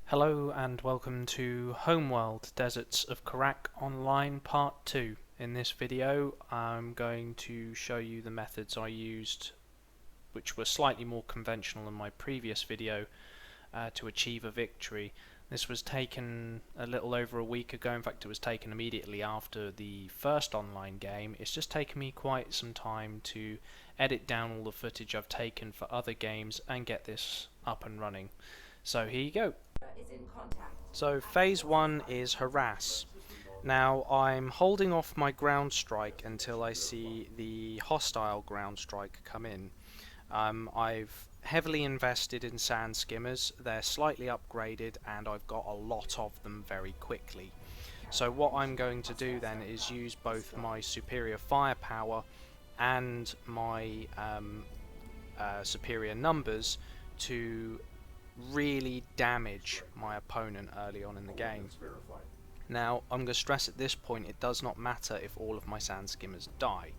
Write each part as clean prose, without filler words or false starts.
Hello and welcome to Homeworld, Deserts of Kharak Online Part 2. In this video I'm going to show you the methods I used, which were slightly more conventional than my previous video, to achieve a victory. This was taken a little over a week ago. In fact, it was taken immediately after the first online game. It's just taken me quite some time to edit down all the footage I've taken for other games and get this up and running. So here you go. So phase 1 is harass. Now I'm holding off my ground strike until I see the hostile ground strike come in. I've heavily invested in sand skimmers. They're slightly upgraded and I've got a lot of them very quickly. So what I'm going to do then is use both my superior firepower and my superior numbers to really damage my opponent early on in the game. Now I'm going to stress at this point, it does not matter if all of my sand skimmers die,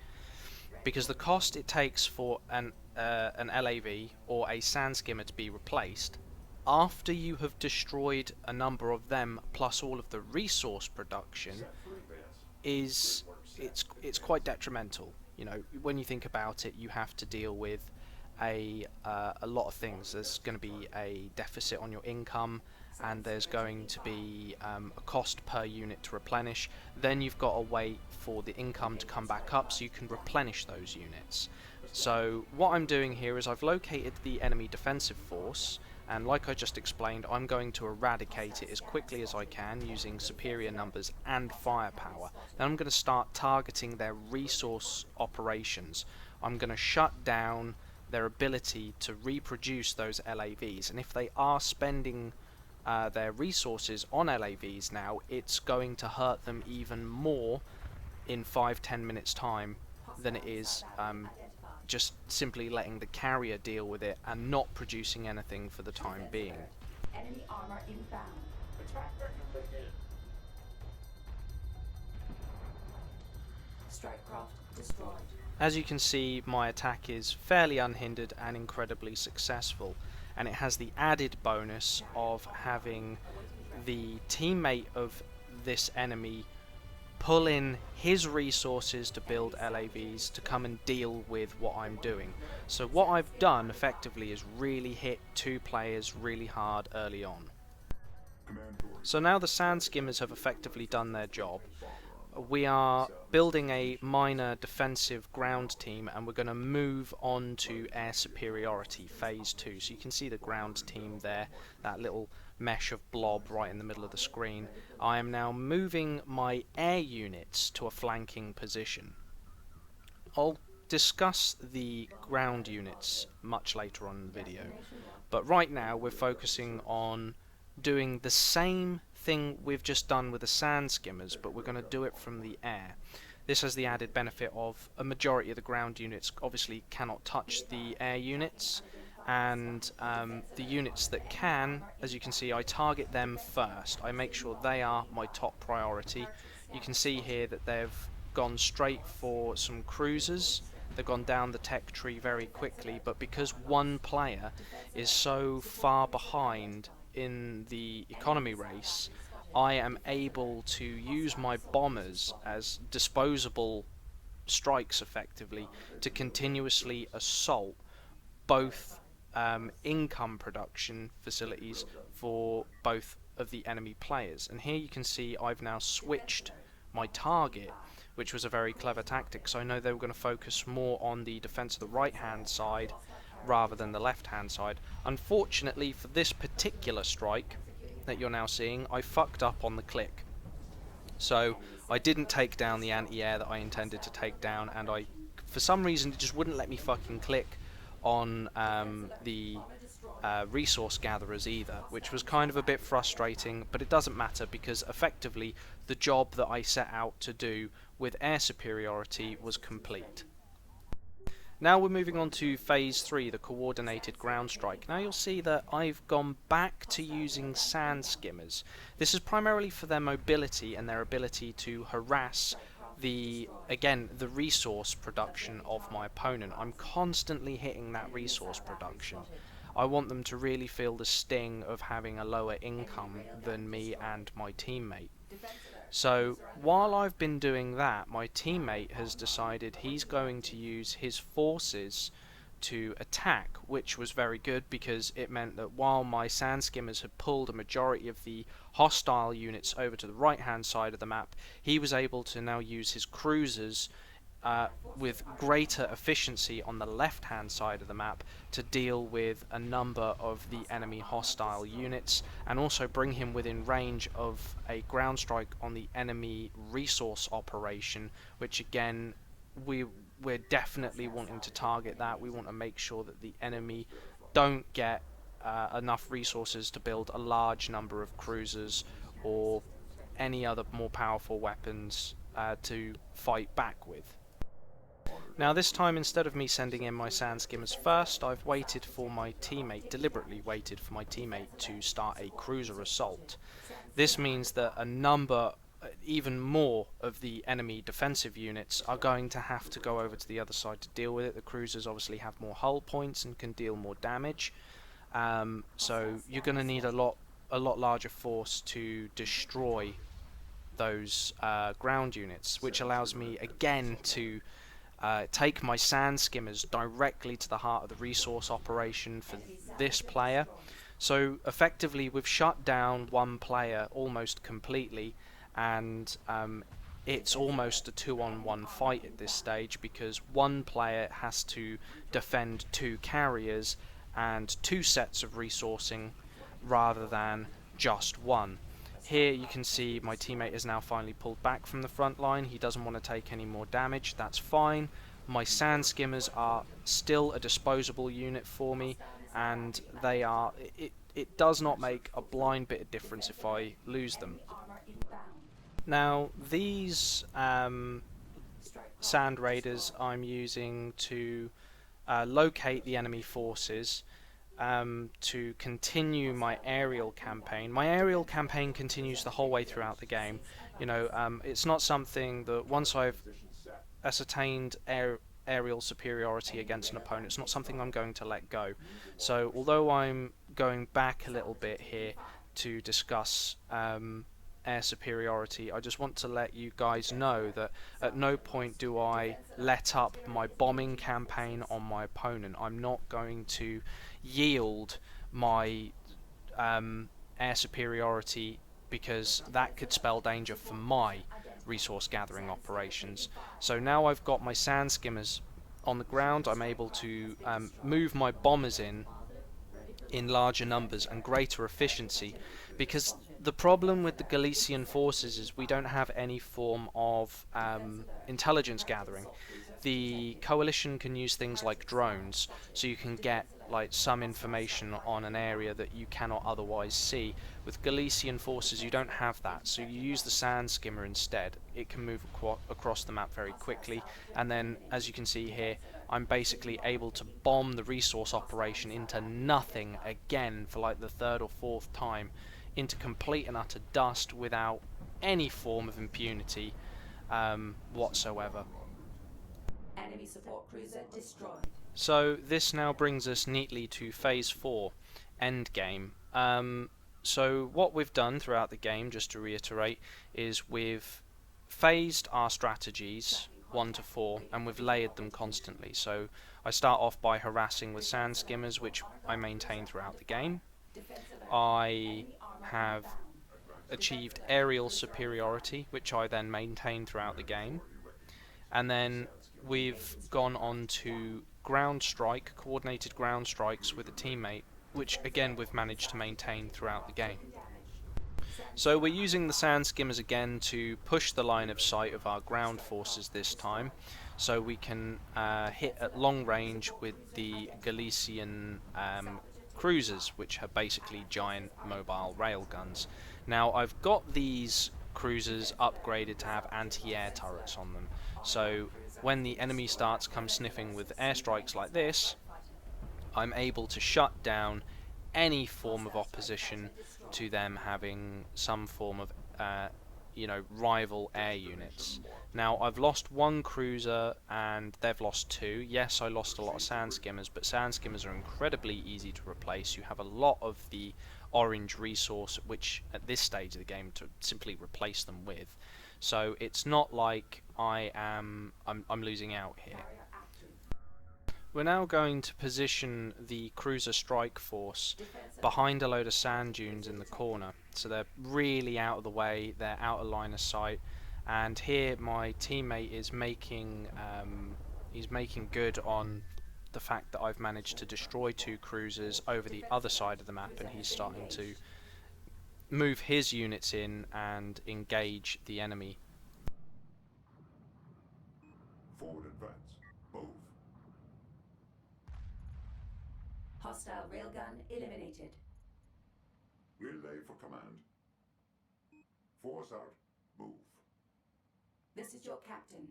because the cost it takes for an LAV or a sand skimmer to be replaced after you have destroyed a number of them plus all of the resource production is it's quite detrimental. You know, when you think about it, you have to deal with a lot of things. There's going to be a deficit on your income, and there's going to be a cost per unit to replenish. Then you've got to wait for the income to come back up so you can replenish those units. So what I'm doing here is I've located the enemy defensive force, and like I just explained, I'm going to eradicate it as quickly as I can using superior numbers and firepower. Then I'm going to start targeting their resource operations. I'm going to shut down their ability to reproduce those LAVs, and if they are spending their resources on LAVs now, it's going to hurt them even more in 5-10 minutes time than it is just simply letting the carrier deal with it and not producing anything for the time being. Enemy armor inbound. Strikecraft destroyed. As you can see, my attack is fairly unhindered and incredibly successful, and it has the added bonus of having the teammate of this enemy pull in his resources to build LAVs to come and deal with what I'm doing. So what I've done effectively is really hit two players really hard early on. So now the sand skimmers have effectively done their job. We are building a minor defensive ground team, and we're going to move on to air superiority phase 2. So you can see the ground team there, that little mesh of blob right in the middle of the screen. I am now moving my air units to a flanking position. I'll discuss the ground units much later on in the video, but right now we're focusing on doing the same thing we've just done with the sand skimmers, but we're going to do it from the air. This has the added benefit of a majority of the ground units obviously cannot touch the air units, and the units that can, as you can see, I target them first. I make sure they are my top priority. You can see here that they've gone straight for some cruisers. They've gone down the tech tree very quickly, but because one player is so far behind in the economy race, I am able to use my bombers as disposable strikes effectively to continuously assault both income production facilities for both of the enemy players. And here you can see I've now switched my target, which was a very clever tactic, so I know they were going to focus more on the defense of the right hand side rather than the left hand side. Unfortunately for this particular strike that you're now seeing, I fucked up on the click. So I didn't take down the anti-air that I intended to take down, and for some reason it just wouldn't let me fucking click on the resource gatherers either, which was kind of a bit frustrating, but it doesn't matter because effectively the job that I set out to do with air superiority was complete. Now we're moving on to phase 3, the coordinated ground strike. Now you'll see that I've gone back to using sand skimmers. This is primarily for their mobility and their ability to harass the resource production of my opponent. I'm constantly hitting that resource production. I want them to really feel the sting of having a lower income than me and my teammate. So while I've been doing that, my teammate has decided he's going to use his forces to attack, which was very good because it meant that while my sand skimmers had pulled a majority of the hostile units over to the right hand side of the map, he was able to now use his cruisers with greater efficiency on the left hand side of the map to deal with a number of the enemy hostile units, and also bring him within range of a ground strike on the enemy resource operation, which again we're definitely wanting to target that. We want to make sure that the enemy don't get enough resources to build a large number of cruisers or any other more powerful weapons to fight back with. Now this time, instead of me sending in my sand skimmers first, I've deliberately waited for my teammate to start a cruiser assault. This means that a number, even more of the enemy defensive units are going to have to go over to the other side to deal with it. The cruisers obviously have more hull points and can deal more damage, so you're going to need a lot larger force to destroy those ground units, which allows me again to take my sand skimmers directly to the heart of the resource operation for this player. So effectively we've shut down one player almost completely, and it's almost a 2-on-1 fight at this stage because one player has to defend two carriers and two sets of resourcing rather than just one. Here you can see my teammate is now finally pulled back from the front line. He doesn't want to take any more damage. That's fine. My sand skimmers are still a disposable unit for me, and they are. It does not make a blind bit of difference if I lose them. Now these sand raiders I'm using to locate the enemy forces. To continue my aerial campaign. My aerial campaign continues the whole way throughout the game. It's not something that once I've ascertained aerial superiority against an opponent, it's not something I'm going to let go. So although I'm going back a little bit here to discuss air superiority, I just want to let you guys know that at no point do I let up my bombing campaign on my opponent. I'm not going to yield my air superiority because that could spell danger for my resource gathering operations. So now I've got my sand skimmers on the ground, I'm able to move my bombers in larger numbers and greater efficiency, because the problem with the Galician forces is we don't have any form of intelligence gathering. The coalition can use things like drones, so you can get like some information on an area that you cannot otherwise see. With Galician forces you don't have that, so you use the sand skimmer instead. It can move across the map very quickly, and then as you can see here, I'm basically able to bomb the resource operation into nothing again for like the third or fourth time, into complete and utter dust without any form of impunity whatsoever. Enemy support cruiser destroyed. So this now brings us neatly to Phase 4, Endgame. So what we've done throughout the game, just to reiterate, is we've phased our strategies 1 to 4 and we've layered them constantly. So I start off by harassing with sand skimmers, which I maintain throughout the game. I have achieved aerial superiority, which I then maintain throughout the game. And then we've gone on to coordinated ground strikes with a teammate, which again we've managed to maintain throughout the game. So we're using the sand skimmers again to push the line of sight of our ground forces this time, so we can hit at long range with the Galician cruisers, which are basically giant mobile railguns. Now I've got these cruisers upgraded to have anti-air turrets on them, so when the enemy starts come sniffing with airstrikes like this, I'm able to shut down any form of opposition to them having some form of rival air units. Now, I've lost one cruiser and they've lost two. Yes, I lost a lot of sand skimmers, but sand skimmers are incredibly easy to replace. You have a lot of the orange resource, which at this stage of the game to simply replace them with. So it's not like I'm losing out here. We're now going to position the cruiser strike force behind a load of sand dunes in the corner, so they're really out of the way, they're out of line of sight, and here my teammate is making good on the fact that I've managed to destroy two cruisers over the other side of the map, and he's starting to move his units in and engage the enemy. Forward advance. Move. Hostile railgun eliminated. Relay for command. Force out. Move. This is your captain.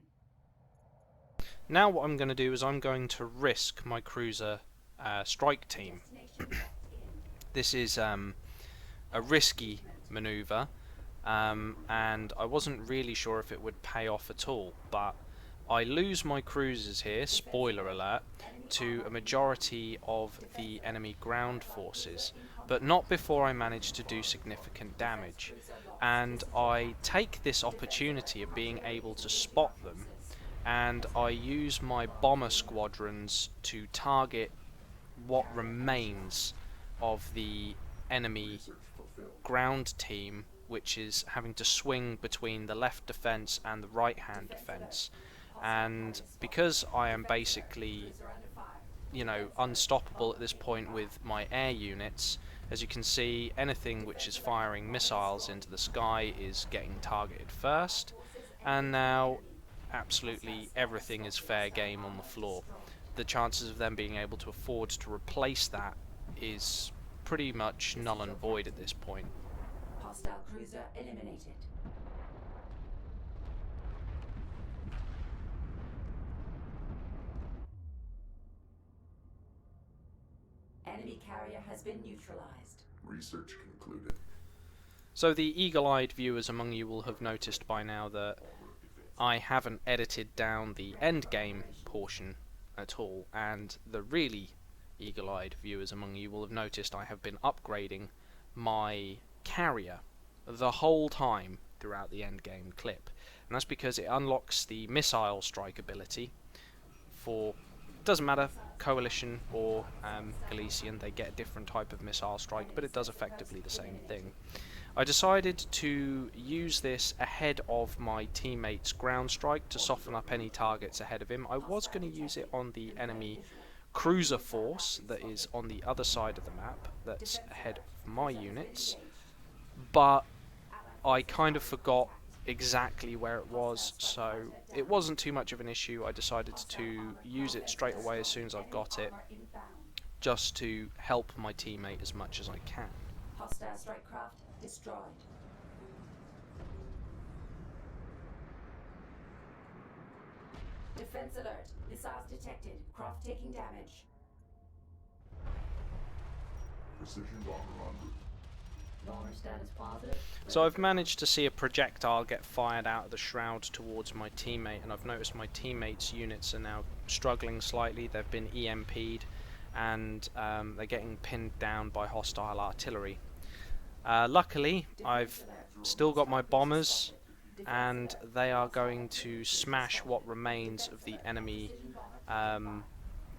Now what I'm going to do is I'm going to risk my cruiser strike team. This is a risky maneuver, and I wasn't really sure if it would pay off at all, but I lose my cruisers here, spoiler alert, to a majority of the enemy ground forces, but not before I manage to do significant damage. And I take this opportunity of being able to spot them, and I use my bomber squadrons to target what remains of the enemy ground team, which is having to swing between the left defense and the right hand defense. And because I am basically unstoppable at this point with my air units, as you can see, anything which is firing missiles into the sky is getting targeted first, and now absolutely everything is fair game on the floor. The chances of them being able to afford to replace that is pretty much null and void at this point. Hostile cruiser eliminated. Enemy carrier has been neutralized. Research concluded. So the eagle-eyed viewers among you will have noticed by now that I haven't edited down the end game portion at all, and the really eagle-eyed viewers among you will have noticed I have been upgrading my carrier the whole time throughout the end game clip, and that's because it unlocks the missile strike ability for, doesn't matter, Coalition or Galician, they get a different type of missile strike, but it does effectively the same thing. I decided to use this ahead of my teammate's ground strike to soften up any targets ahead of him. I was going to use it on the enemy cruiser force that is on the other side of the map, that's ahead of my units, but I kind of forgot exactly where it was, so it wasn't too much of an issue. I decided to use it straight away as soon as I've got it, just to help my teammate as much as I can. Hostile strike craft destroyed. Defense alert. Missiles detected. Craft taking damage. Precision bomber en route. Launch status positive. So I've managed to see a projectile get fired out of the shroud towards my teammate, and I've noticed my teammate's units are now struggling slightly. They've been EMP'd, and they're getting pinned down by hostile artillery. Luckily, I've still got my bombers, and they are going to smash what remains of the enemy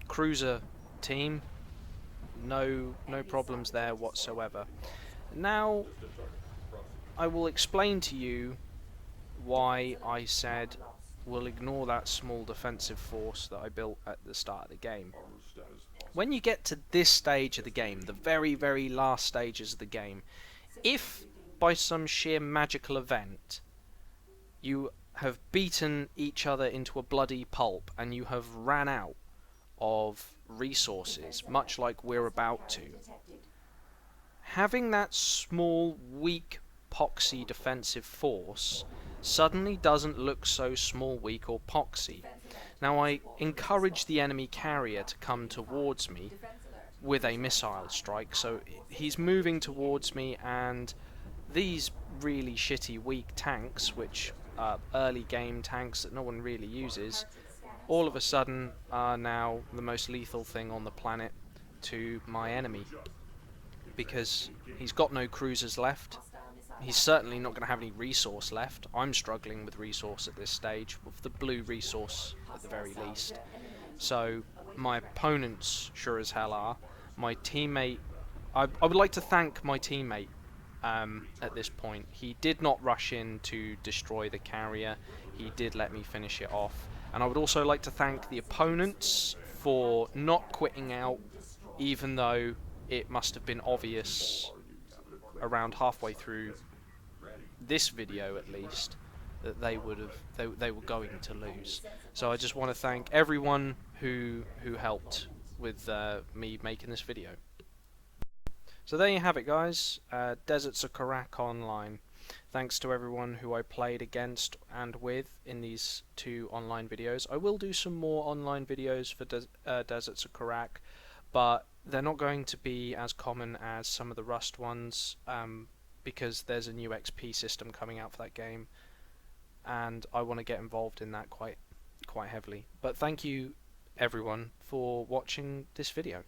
cruiser team. No problems there whatsoever. Now, I will explain to you why I said we'll ignore that small defensive force that I built at the start of the game. When you get to this stage of the game, the very, very last stages of the game, if by some sheer magical event you have beaten each other into a bloody pulp and you have ran out of resources, much like we're about to, having that small, weak, poxy defensive force suddenly doesn't look so small, weak, or poxy. Now, I encourage the enemy carrier to come towards me with a missile strike, so he's moving towards me, and these really shitty weak tanks, which are early game tanks that no one really uses, all of a sudden are now the most lethal thing on the planet to my enemy, because he's got no cruisers left. He's certainly not going to have any resource left. I'm struggling with resource at this stage, with the blue resource at the very least. So my opponents sure as hell are. My teammate, I would like to thank my teammate at this point. He did not rush in to destroy the carrier. He did let me finish it off. And I would also like to thank the opponents for not quitting out, even though it must have been obvious around halfway through this video at least that they were going to lose. So I just want to thank everyone who helped with me making this video. So there you have it, guys. Deserts of Kharak Online. Thanks to everyone who I played against and with in these 2 online videos. I will do some more online videos for Deserts of Kharak, but they're not going to be as common as some of the Rust ones, because there's a new XP system coming out for that game, and I want to get involved in that quite heavily. But thank you everyone for watching this video.